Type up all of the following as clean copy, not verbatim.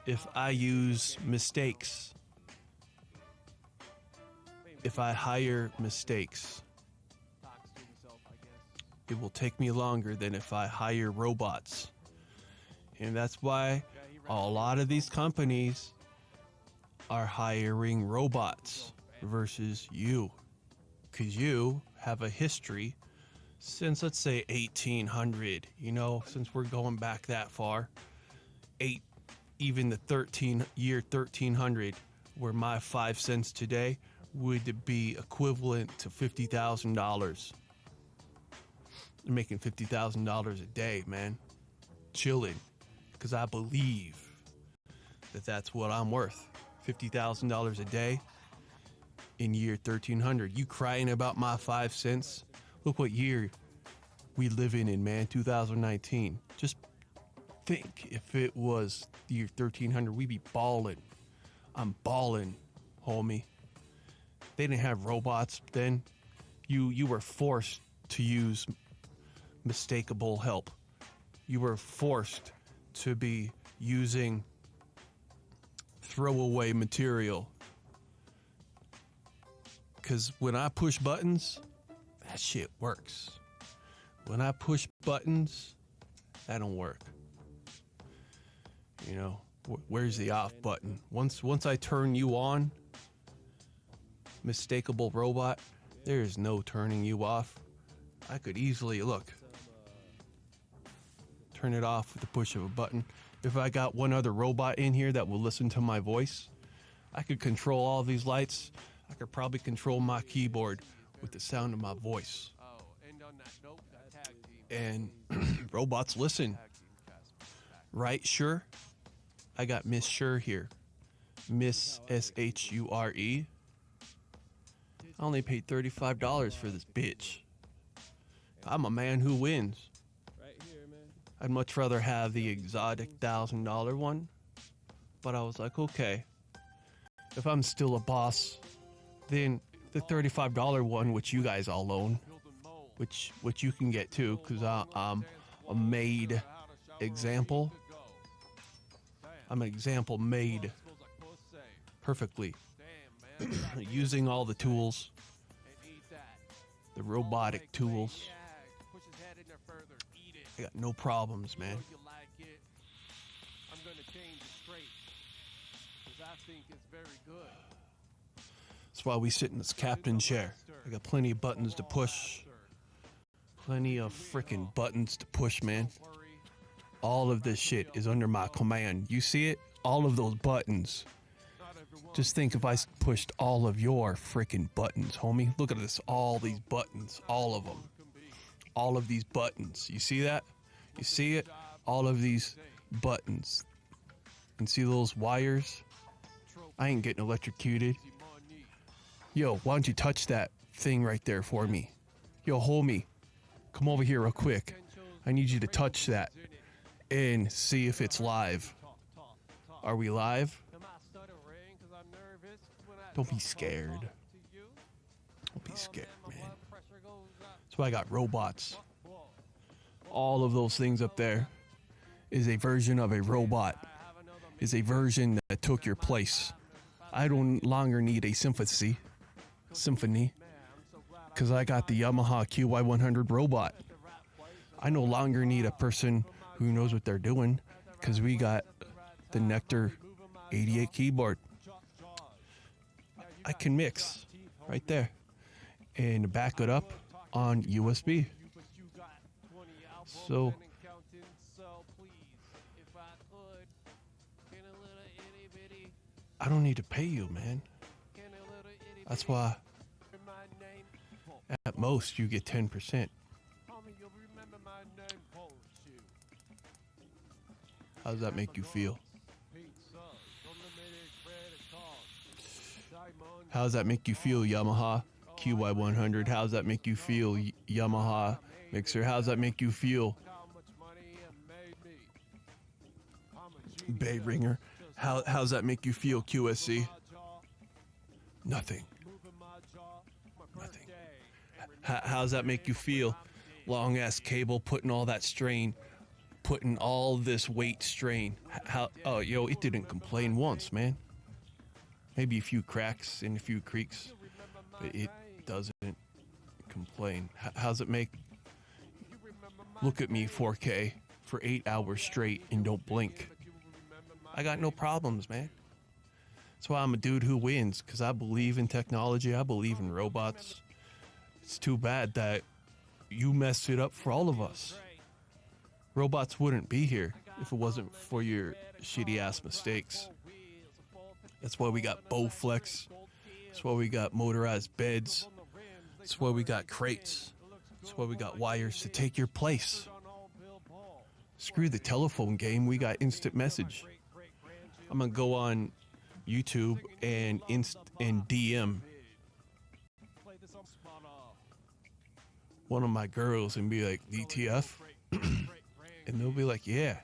if I use mistakes, if I hire mistakes, it will take me longer than if I hire robots. And that's why a lot of these companies are hiring robots versus you. Because you have a history since, let's say, 1800, since we're going back that far, even the year 1300, where my 5 cents today would be equivalent to $50,000. I'm making $50,000 a day, man. Chilling. Because I believe that that's what I'm worth. $50,000 a day in year 1300. You crying about my 5 cents? Look what year we live in, man, 2019. Just think if it was the year 1300, we'd be balling. I'm balling, homie. They didn't have robots then. You were forced to use mistakable help. You were forced to be using throwaway material. Because when I push buttons, that shit works. When I push buttons, that don't work. Where's the off button? Once I turn you on, mistakable robot, there is no turning you off. I could easily, turn it off with the push of a button. If I got one other robot in here that will listen to my voice, I could control all these lights. I could probably control my keyboard with the sound of my voice. And robots listen. Right, Sure? I got Miss Sure here. Miss Shure. I only paid $35 for this bitch. I'm a man who wins. I'd much rather have the exotic $1,000 one. But I was like, okay, if I'm still a boss, then the $35 one, which you guys all own, which you can get too, because I'm a made example. I'm an example made perfectly using all the tools, the robotic tools. I got no problems, man. That's why we sit in this captain chair. I got plenty of buttons to push. Plenty of freaking buttons to push, man. All of this shit is under my command. You see it? All of those buttons. Just think if I pushed all of your freaking buttons, homie. Look at this. All these buttons. All of them. All of these buttons. You see that? You see it? All of these buttons. And see those wires? I ain't getting electrocuted. Yo, why don't you touch that thing right there for me? Yo, homie. Come over here real quick. I need you to touch that and see if it's live. Are we live? Don't be scared. Don't be scared, man. That's why I got robots. All of those things up there is a version of a robot. Is a version that took your place. I don't longer need a symphony. Because I got the Yamaha QY100 robot. I no longer need a person who knows what they're doing, because we got the Nectar 88 keyboard. I can mix right there and back it up on USB. So I don't need to pay you, man. That's why at most you get 10%. How does that make you feel? How does that make you feel, Yamaha QY100? How does that make you feel, Yamaha Mixer? How does that make you feel, Bay Ringer? How does that make you feel, QSC? Nothing. Nothing. How does that make you feel? Long ass cable putting all that strain, putting all this weight strain. It didn't complain once, man. Maybe a few cracks and a few creaks, but it doesn't complain. How's it make? Look at me, 4K, for 8 hours straight and don't blink. I got no problems, man. That's why I'm a dude who wins, because I believe in technology. I believe in robots. It's too bad that you messed it up for all of us. Robots wouldn't be here if it wasn't for your shitty ass mistakes. That's why we got Bowflex. That's why we got motorized beds. That's why we got crates. That's why we got wires to take your place. Screw the telephone game, we got instant message. I'm gonna go on YouTube and DM one of my girls and be like, DTF? And they'll be like, yeah.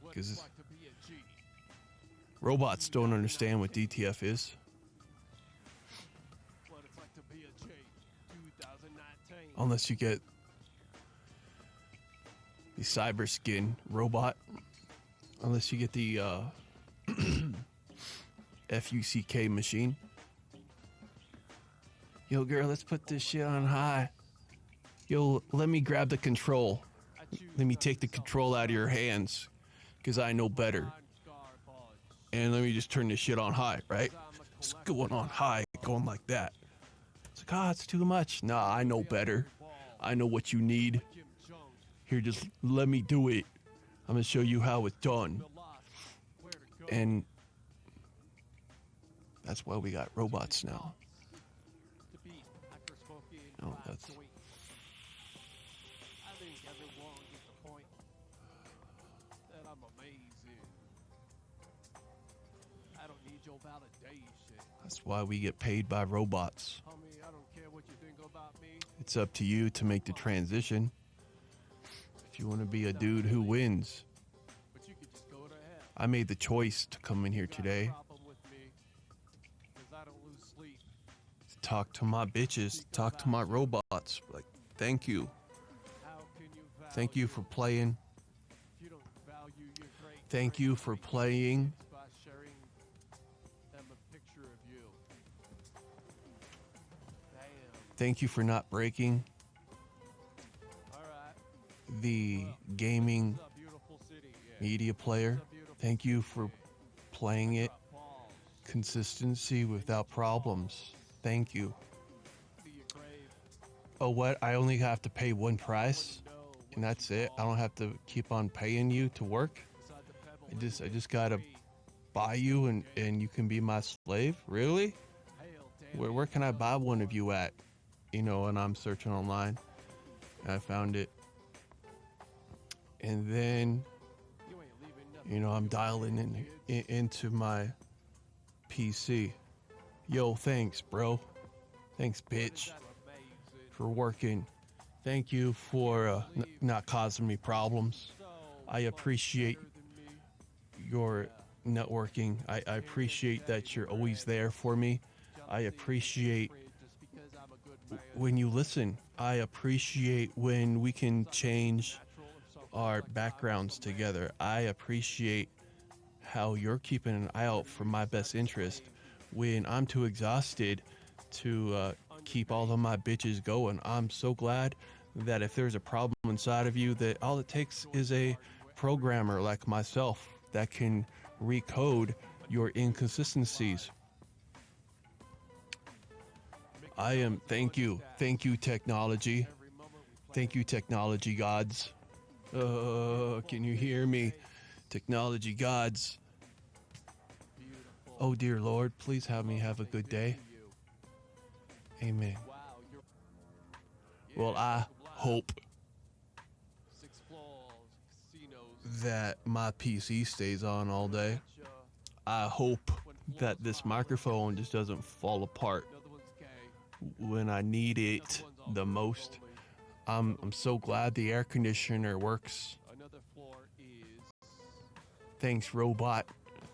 Because robots don't understand what DTF is. Unless you get the cyber skin robot. Unless you get the FUCK machine. Yo, girl, let's put this shit on high. Yo, let me grab the control. Let me take the control out of your hands, because I know better. And let me just turn this shit on high, right? It's going on high, going like that. It's like, it's too much. Nah, I know better. I know what you need. Here, just let me do it. I'm going to show you how it's done. And that's why we got robots now. No, that's... That's why we get paid by robots. It's up to you to make the transition. If you want to be a dude who wins. I made the choice to come in here today. To talk to my bitches, talk to my robots. Like, thank you. Thank you for playing. Thank you for playing. Thank you for not breaking the gaming media player. Thank you for playing it. Consistency without problems. Thank you. Oh, what? I only have to pay one price? And that's it? I don't have to keep on paying you to work? I just gotta buy you and you can be my slave? Really? Where can I buy one of you at? You know, and I'm searching online and I found it. And then, you know, I'm dialing into my PC. Yo, thanks, bro. Thanks, bitch, for working. Thank you for not causing me problems. I appreciate your networking. I appreciate that you're always there for me. I appreciate when you listen. I appreciate when we can change our backgrounds together. I appreciate how you're keeping an eye out for my best interest when I'm too exhausted to keep all of my bitches going. I'm so glad that if there's a problem inside of you, that all it takes is a programmer like myself that can recode your inconsistencies. Thank you technology. Thank you, technology gods. Can you hear me? Technology gods. Oh dear Lord, please have me have a good day. Amen. Well, I hope that my PC stays on all day. I hope that this microphone just doesn't fall apart when I need it the most. I'm so glad the air conditioner works. Thanks, robot.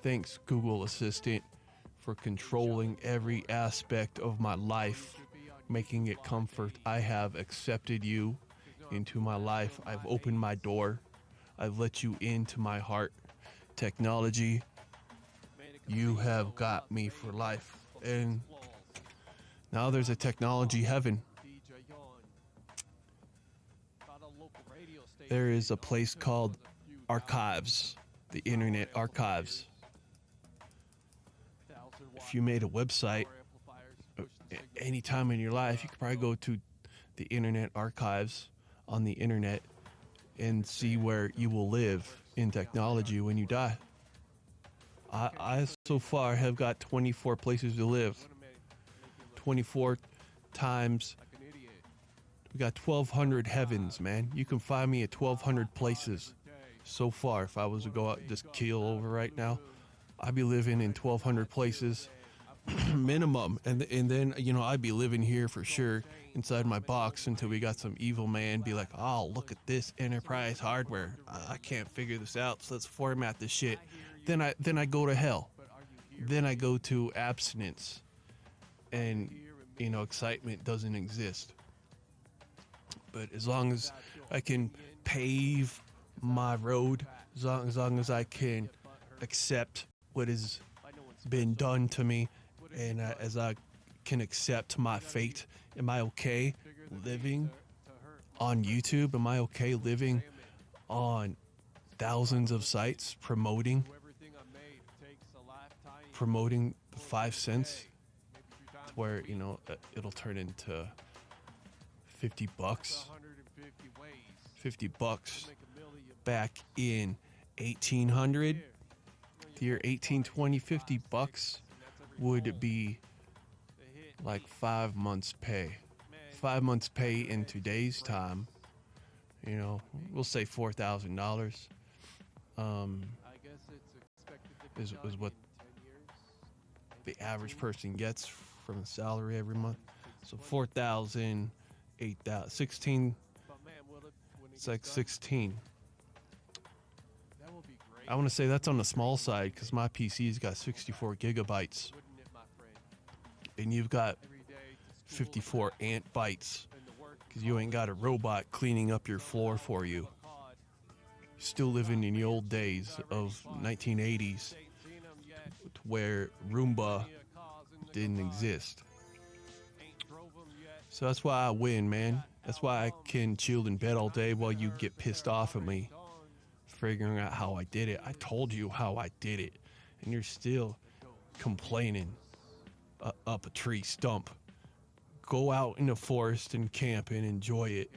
Thanks, Google Assistant, for controlling every aspect of my life, making it comfort. I have accepted you into my life. I've opened my door. I've let you into my heart. Technology, you have got me for life. And now there's a technology heaven. There is a place called Archives, the Internet Archives. If you made a website any time in your life, you could probably go to the Internet Archives on the internet and see where you will live in technology when you die. I so far have got 24 places to live. 24 times. We got 1,200 heavens, man. You can find me at 1,200 places. So far, if I was to go out and just keel over right now, I'd be living in 1,200 places minimum. And then, I'd be living here for sure inside my box until we got some evil man be like, oh, look at this enterprise hardware. I can't figure this out, so let's format this shit. Then I go to hell. Then I go to abstinence. And, excitement doesn't exist. But as long as I can pave my road, as long as I can accept what has been done to me, and as I can accept my fate, am I okay living on YouTube? Am I okay living on thousands of sites promoting the 5 cents, where it'll turn into $50. $50 back in 1800, the year 1820, $50 would be like 5 months pay. 5 months pay in today's time, we'll say $4,000 is what the average person gets from a salary every month. So 4,000, 8,000, 16. It's like 16. I want to say that's on the small side because my PC's got 64 gigabytes. And you've got 54 ant bytes because you ain't got a robot cleaning up your floor for you. Still living in the old days of 1980s where Roomba didn't exist. So that's why I win, man. That's why I can chill in bed all day while you get pissed off at me, figuring out how I did it. I told you how I did it, and you're still complaining up a tree stump. Go out in the forest and camp and enjoy it.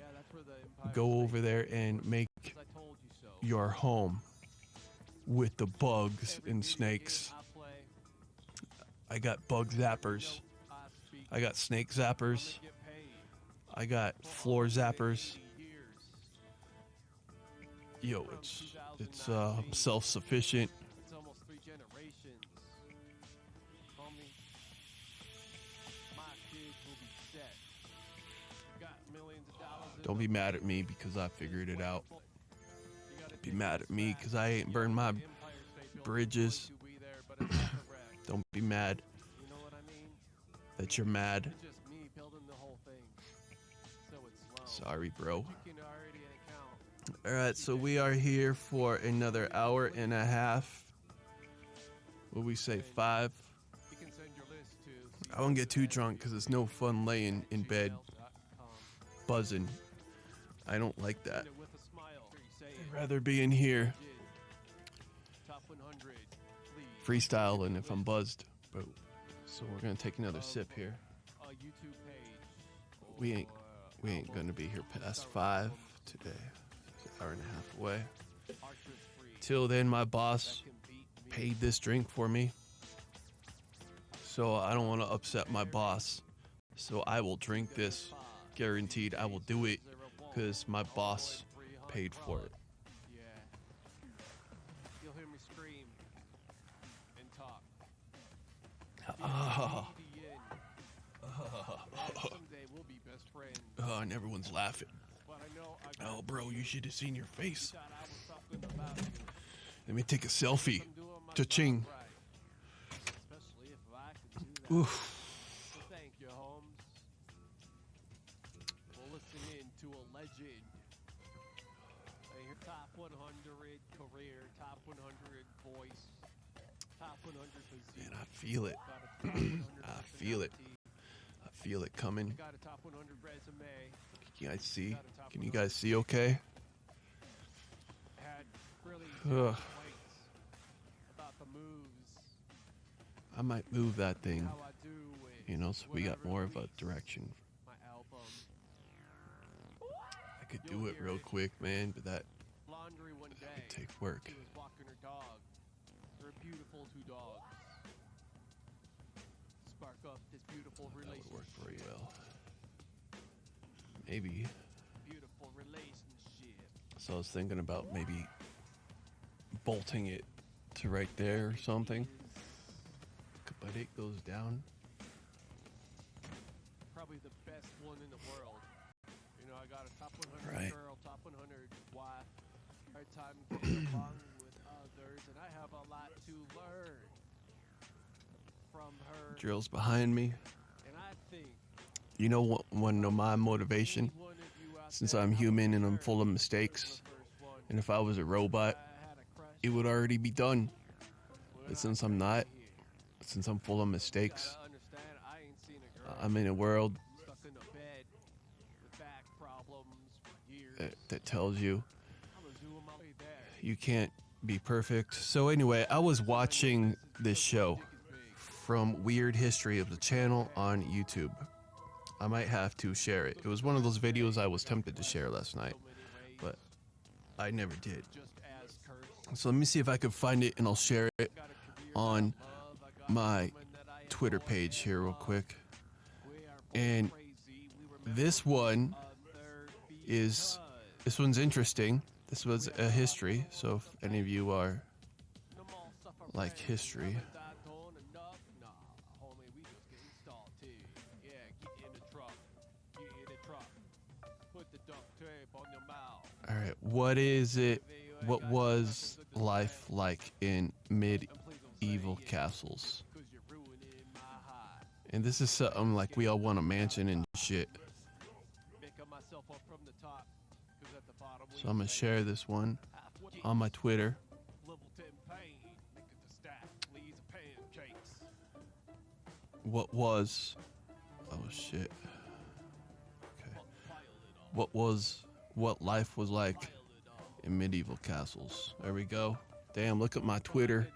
Go over there and make your home with the bugs and snakes. I got bug zappers. I got snake zappers. I got floor zappers. Yo, it's self-sufficient. Don't be mad at me because I figured it out. Be mad at me because I ain't burned my bridges. Don't be mad that you're mad. Sorry, bro. Alright, so we are here for another hour and a half. What we say, 5? I won't get too drunk because it's no fun laying in bed buzzing. I don't like that. I'd rather be in here freestyling if I'm buzzed. But so we're gonna take another sip here. We ain't gonna be here past 5 today. It's an hour and a half away. Till then, my boss paid this drink for me, so I don't want to upset my boss. So I will drink this, guaranteed. I will do it because my boss paid for it. You'll hear me scream and talk. Someday we'll be best friends. And everyone's laughing. Oh, bro, you should have seen your face. Let me take a selfie. Cha-ching. Oof. Thank you, Holmes, for listening to a legend. Top 100 100 voice, top 100 physique. Man, I feel it. Got a top 100 I feel it. personality. I feel it coming. Got a top 100 resume. Can you guys see? Can you guys see okay? Had really Ugh. complaints about the moves. I might move that thing, How I do it. you know, so we got more of a direction. My album. I could do it real quick, man, but that Laundry one day. would take work. She was walking her dog. Her beautiful two dogs. Spark up this beautiful That relationship. would work very well. Maybe. Beautiful relationship. So I was thinking about maybe bolting it to right there or something. But it goes down. Probably the best one in the world. You know, I got a top 100 Right. girl, top 100 wife. Hard time getting along with others, and I have a lot to learn from her. Drill's behind me. And I think You know what? One of my motivation, any one of you out since there I'm out human and I'm there full of was mistakes, the first one. and if I was a robot, I had a crush it would already be done. when But I since I'm came not, here. since I'm full of mistakes, Gotta understand, I ain't seen a girl I'm in a world stuck in the bed with back problems for years. that tells you I was doing my way there. you can't be perfect. So anyway, I was watching this show from Weird History of the channel on YouTube. I might have to share it. It was one of those videos I was tempted to share last night, but I never did. Just as cursed. So let me see if I could find it and I'll share it Got a career on love, I got my women that I Twitter adore page here real quick. We are both And crazy. We were this one other is, because this one's interesting. This was a history, so if any of you are no more suffer like pain. history, Haven't I done enough? Nah, homie, we just getting started. Yeah, get in the truck. Get in the truck. Put the duct tape on your mouth. all right, what is it? What was life like in medieval castles? 'Cause you're ruining my high. And this is something like we all want a mansion and shit. Picking myself up from the top. 'Cause at the bottom So I'm gonna share this one halfway on my Twitter. level 10 pain. Make it to stack. Leaves of pancakes. What was? Oh shit. Okay. What life was like in medieval castles? There we go. Damn, look at my Twitter.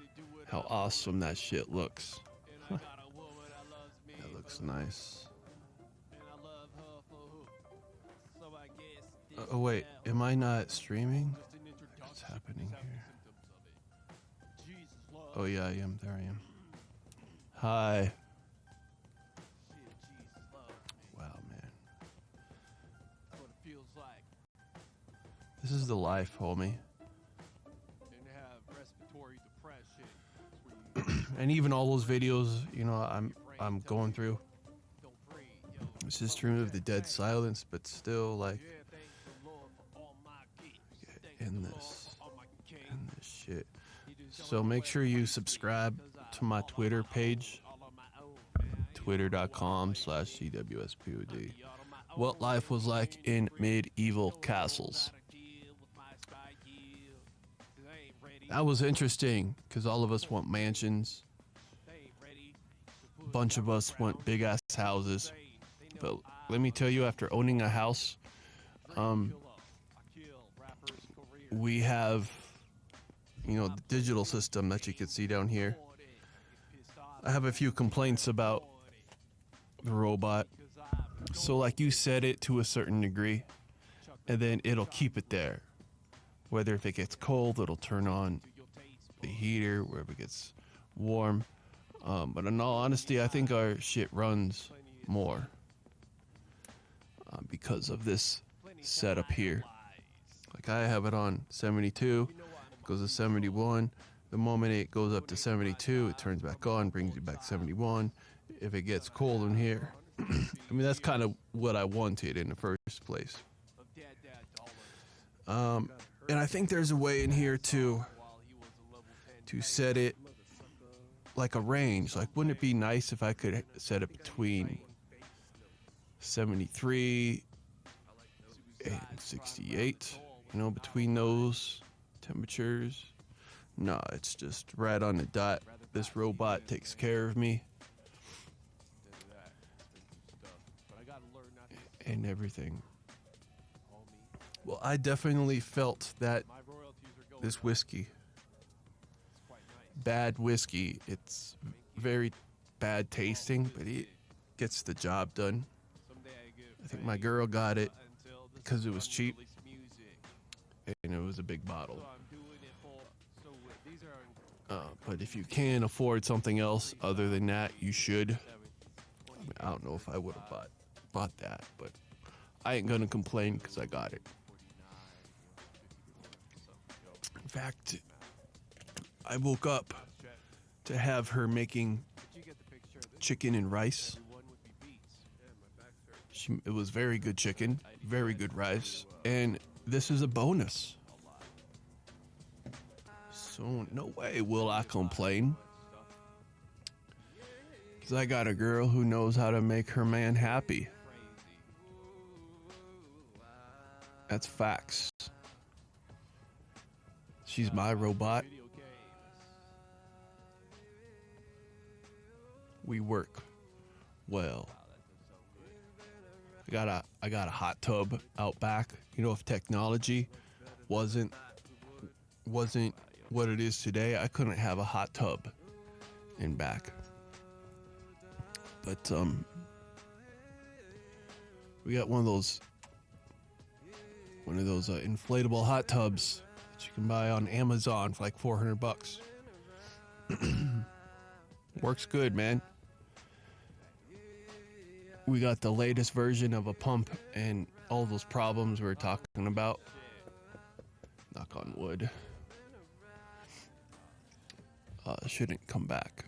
How awesome that shit looks. And I got a woman that loves me. That looks for nice. and I love her for who. So I guess this Oh wait, now am I not streaming? just an introduction What's happening to here? symptoms of it. Jesus love. Oh yeah, I am. There I am. Hi. Shit, Jesus love me. Wow, man. That's what it feels like. This is the life, homie. And have respiratory depression. That's where you And even all those videos, you know, I'm going through. don't breathe. Yo, It's just Stream of the Dead silence, but still like yeah, thank the Lord for all my gifts. Thank in the Lord this for all my kings. in this shit. He just So don't make know sure where you to subscribe find me, 'cause to my I'm all on Twitter my own, page, all on my own, man. twitter.com/CWSPOD. Be all on my What own, life was like ain't in free. medieval Don't know castles. how to deal with my style, 'cause I ain't ready. That was interesting because all of us want mansions. They ain't ready to A put bunch of down us the want ground. big ass houses. They But know let me tell you, after owning a house, I kill rappers' careers. we have, you know, the digital system that you can see down here. I have a few complaints about the robot. So like you set it to a certain degree and then it'll keep it there. Whether if it gets cold, it'll turn on the heater, wherever it gets warm. But in all honesty, I think our shit runs more because of this setup here. Like I have it on 72, goes to 71. The moment it goes up to 72, it turns back on, brings you back 71. If it gets cold in here, I mean, that's kind of what I wanted in the first place. And I think there's a way in here to set it like a range. Like, wouldn't it be nice if I could set it between 73 and 68, you know, between those temperatures? No, it's just right on the dot. This robot takes care of me Instead of that, expensive stuff. But I gotta learn not to and everything. homie. Well, I definitely felt that My royalties are going this up. whiskey, It's quite nice. bad whiskey, it's very bad tasting, but it gets the job done. Someday I get I think my girl got it until the because it was cheap unreleased music. and it was a big bottle. So I'm doing it for. So these are. But if you can afford something else other than that, you should. I don't know if I would have bought that, but I ain't gonna complain because I got it. In fact, I woke up to have her making chicken and rice. It was very good chicken, very good rice, and this is a bonus. So no way will I complain. Because I got a girl who knows how to make her man happy. That's facts. She's my robot. We work well. I got a hot tub out back. You know, if technology wasn't what it is today, I couldn't have a hot tub in back. But we got one of those inflatable hot tubs that you can buy on Amazon for like $400. Works good, man. We got the latest version of a pump and all those problems we were talking about. Knock on wood. Shouldn't come back.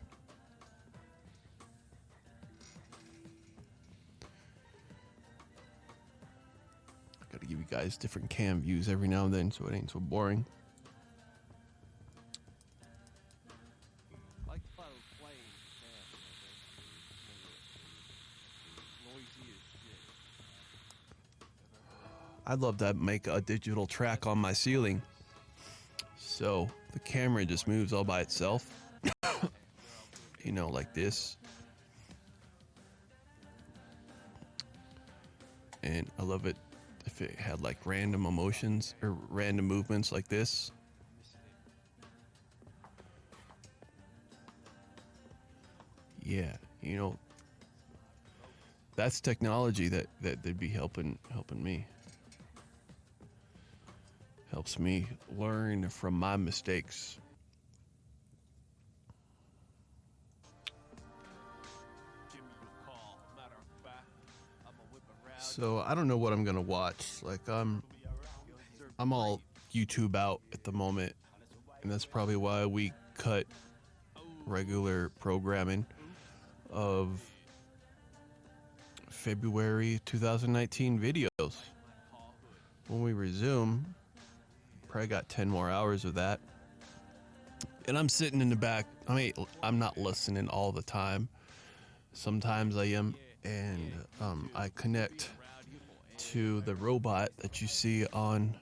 I gotta give you guys different cam views every now and then so it ain't so boring. Like if I was playing noisy as shit. I'd love to make a digital track on my ceiling so the camera just moves all by itself. You know, like this. And I love it if it had like random emotions or random movements like this. Yeah, you know, that's technology that they'd be helping me. Helps me learn from my mistakes. So I don't know what I'm gonna watch. Like I'm all YouTube out at the moment, and that's probably why we cut regular programming of February 2019 videos. When we resume, probably got 10 more hours of that. And I'm sitting in the back. I'm not listening all the time. Sometimes I am, and I connect to the robot that you see on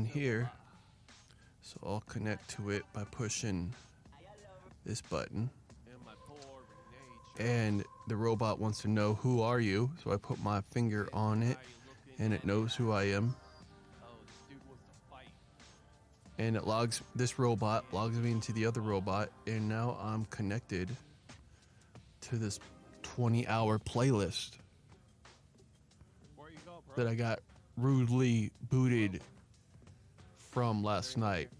here. So I'll connect to it by pushing this button. And the robot wants to know, who are you? So I put my finger on it, and it knows who I am. And this robot logs me into the other robot, and now I'm connected to this 20-hour playlist that I got rudely booted from last night.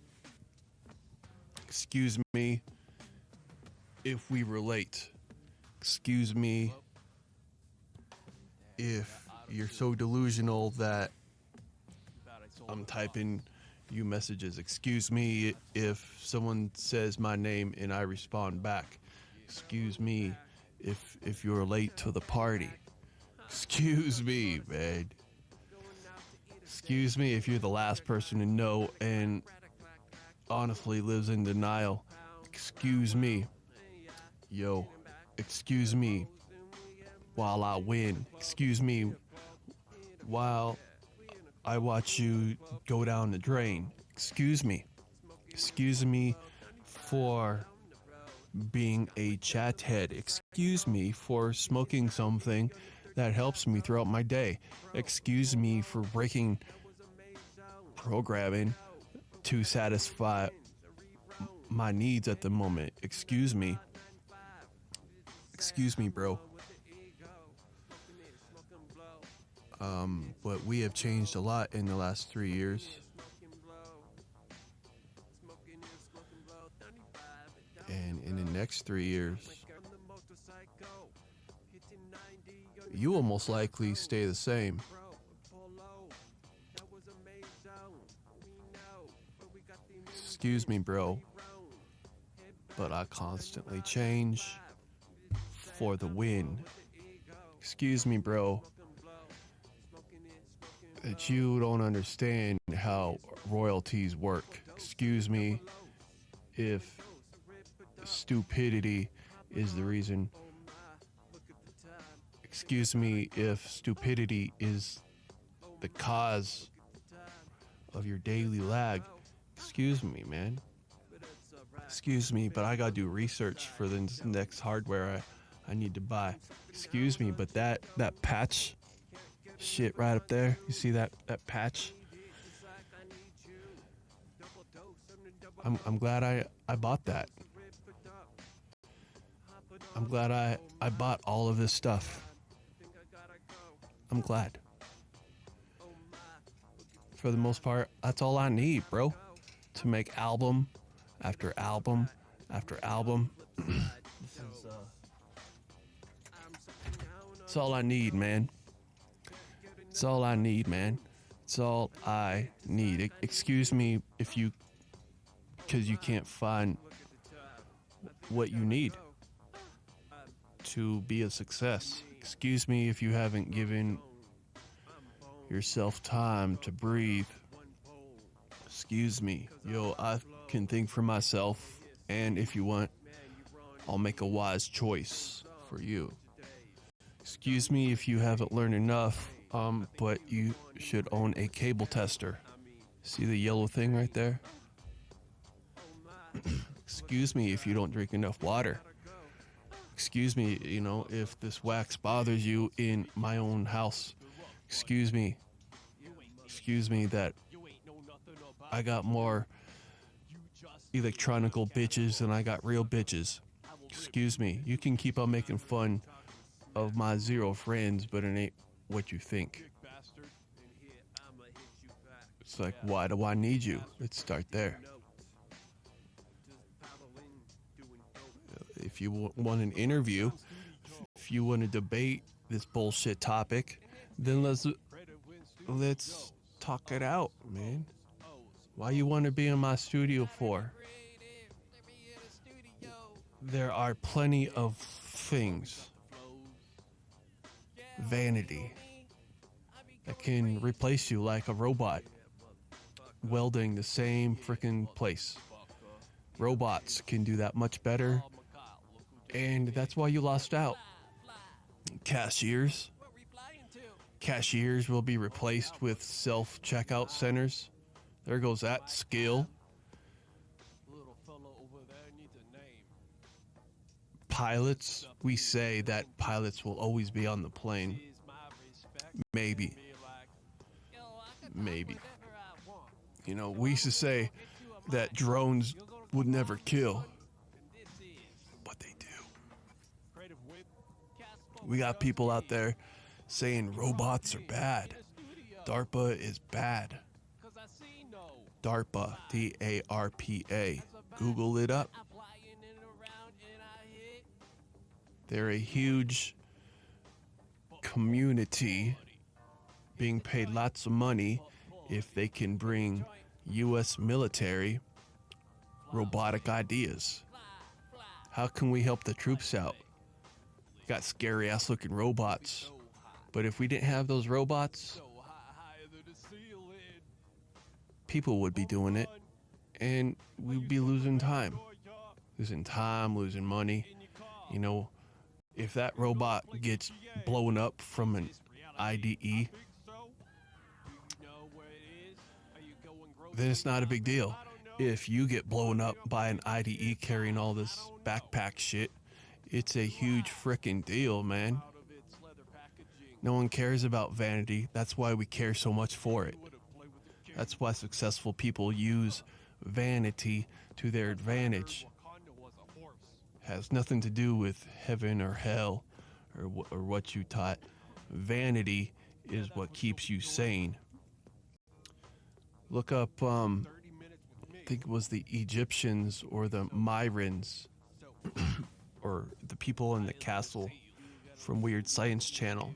Excuse me if we relate. Excuse me if you're so delusional that I'm typing you messages. Excuse me if someone says my name and I respond back. Excuse me if you're late to the party. Excuse me, man. Excuse me if you're the last person to know and honestly lives in denial. Excuse me. Yo, excuse me while I win. Excuse me while I watch you go down the drain. Excuse me. Excuse me for being a chat head. Excuse me for smoking something that helps me throughout my day. Excuse me for breaking programming to satisfy my needs at the moment. Excuse me. Excuse me, bro. But we have changed a lot in the last 3 years. And in the next 3 years, you will most likely stay the same. Excuse me, bro, but I constantly change for the win. Excuse me, bro, that you don't understand how royalties work. Excuse me if stupidity is the reason. Excuse me if stupidity is the cause of your daily lag. Excuse me, man. Excuse me, but I gotta do research for the next hardware I need to buy. Excuse me, but that patch shit right up there, you see that patch? I'm glad I bought that. I'm glad I bought all of this stuff. I'm glad. For the most part, that's all I need, bro. To make album after album after album. It's all I need, man. It's all I need, man. It's all I need. Excuse me if you, because you can't find what you need to be a success. Excuse me if you haven't given yourself time to breathe. Excuse me. Yo, I can think for myself, and if you want, I'll make a wise choice for you. Excuse me if you haven't learned enough, but you should own a cable tester. See the yellow thing right there? Excuse me if you don't drink enough water. Excuse me, if this wax bothers you in my own house. Excuse me that I got more electronical bitches than I got real bitches. Excuse me, you can keep on making fun of my 0 friends, but it ain't what you think. It's like, why do I need you? Let's start there. If you want an interview, if you want to debate this bullshit topic, then let's talk it out, man. Why you want to be in my studio for? There are plenty of things, vanity, that can replace you like a robot welding the same freaking place. Robots can do that much better, and that's why you lost out. Cashiers will be replaced with self-checkout centers. There goes that skill. Pilots, we say that pilots will always be on the plane. Maybe. We used to say that drones would never kill, but they do. We got people out there saying robots are bad. DARPA is bad. DARPA, DARPA. Google it up. They're a huge community being paid lots of money if they can bring U.S. military robotic ideas. How can we help the troops out? Got scary ass looking robots. But if we didn't have those robots, people would be doing it, and we'd be losing time, losing money. If that robot gets blown up from an IDE, then it's not a big deal. if you get blown up by an IDE carrying all this backpack shit, it's a huge frickin' deal, man. No one cares about vanity. That's why we care so much for it. That's why successful people use vanity to their advantage. Has nothing to do with heaven or hell or what you taught. Vanity is what keeps you sane. Look up, I think it was the Egyptians or the Myrans or the people in the castle from Weird Science Channel.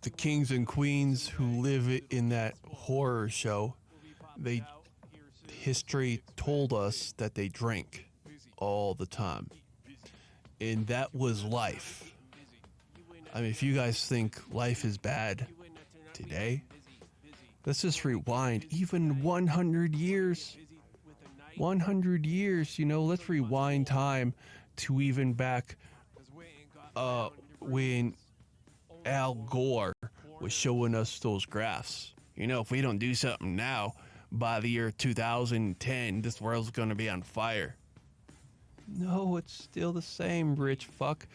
The kings and queens who live in that horror show, history told us that they drank all the time. And that was life. I mean, if you guys think life is bad today, let's just rewind even 100 years. 100 years, let's rewind time to even back when Al Gore was showing us those graphs. If we don't do something now, by the year 2010, this world's going to be on fire. No, it's still the same, rich fuck.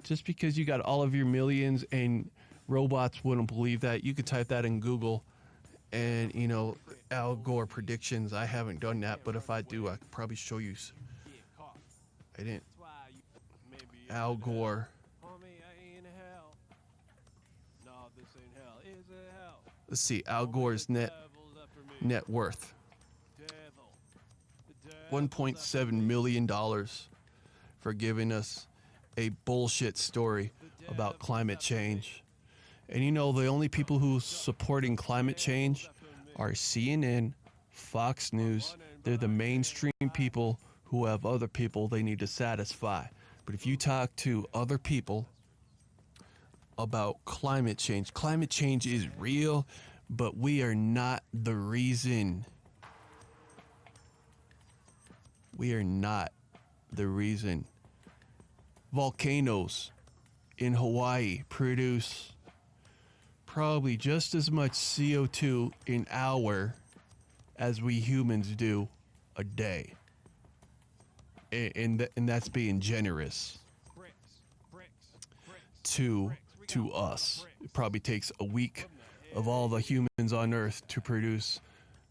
Just because you got all of your millions and robots wouldn't believe that, you could type that in Google and, Al Gore predictions. I haven't done that, but if I do, I could probably show you. I didn't. Al Gore. Let's see, Al Gore's net worth. $1.7 million for giving us a bullshit story about climate change. And the only people who supporting climate change are CNN, Fox News. They're the mainstream people who have other people they need to satisfy. But if you talk to other people about climate change is real, but we are not the reason. We are not the reason. Volcanoes in Hawaii produce probably just as much CO2 an hour as we humans do a day. And that's being generous to us. It probably takes a week of all the humans on Earth to produce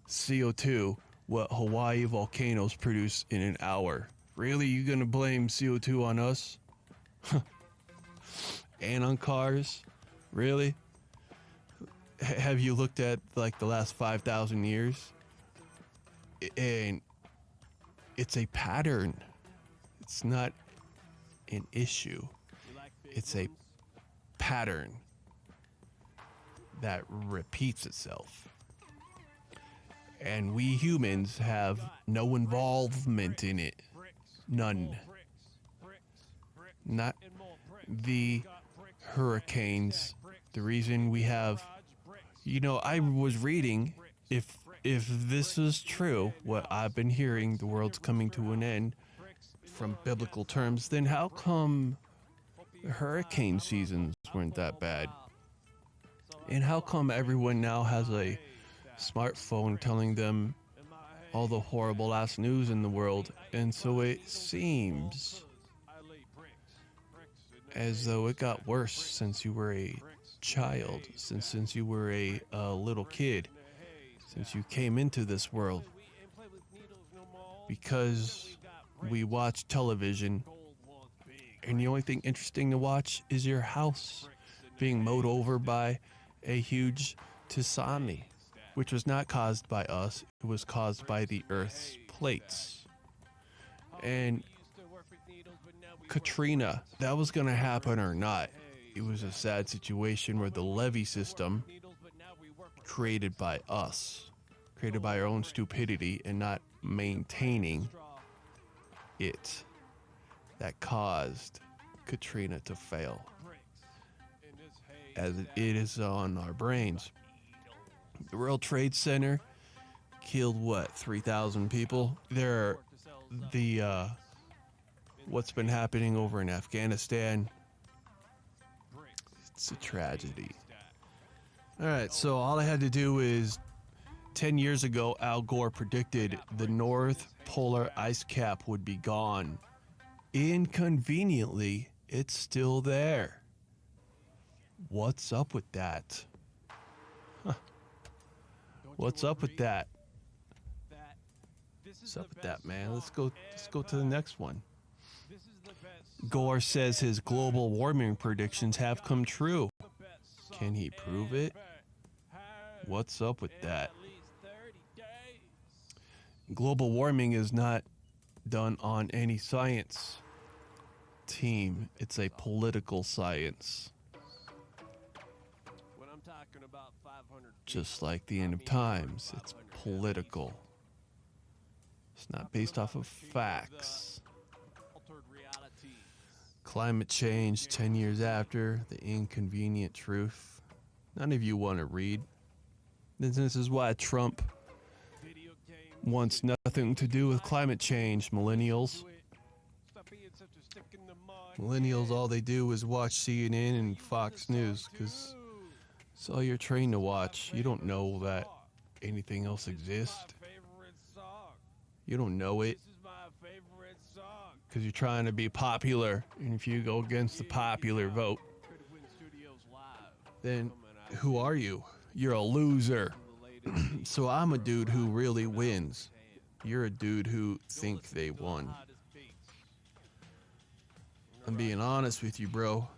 CO2 what Hawaii volcanoes produce in an hour. Really? You gonna blame CO2 on us? And on cars? Really? Have you looked at the last 5,000 years? And it's a pattern. It's not an issue. It's a pattern that repeats itself. And we humans have no involvement in it. None. Not the hurricanes. The reason we have... I was reading, if this is true, what I've been hearing, the world's coming to an end from biblical terms, then how come hurricane seasons weren't that bad? And how come everyone now has a smartphone telling them all the horrible ass news in the world? And so it seems as though it got worse since you were a child, since you were a little kid, since you came into this world. Because we watch television, and the only thing interesting to watch is your house being mowed over by a huge tsunami, which was not caused by us. It was caused by the Earth's plates. And Katrina, that was going to happen or not. It was a sad situation where the levee system, created by us, created by our own stupidity and not maintaining it, that caused Katrina to fail. As it is on our brains. The World Trade Center killed 3,000 people. What's been happening over in Afghanistan, it's a tragedy. All right, so all I had to do is 10 years ago, Al Gore predicted the North Polar ice cap would be gone. Inconveniently, it's still there. What's up with that? What's up with that? What's up with that, man? Let's go to the next one. Gore says his global warming predictions have come true. Can he prove it? What's up with that? Global warming is not done on any science team. It's a political science. Just like the end of times, it's political. It's not based off of facts. Climate change 10 years after, the inconvenient truth. None of you want to read. This is why Trump wants nothing to do with climate change, millennials. Millennials, all they do is watch CNN and Fox News because it's all you're trained to watch. You don't know that anything else exists. You don't know it because you're trying to be popular. And if you go against the popular vote, then who are you? You're a loser. So I'm a dude who really wins. You're a dude who think they won. I'm being honest with you, bro.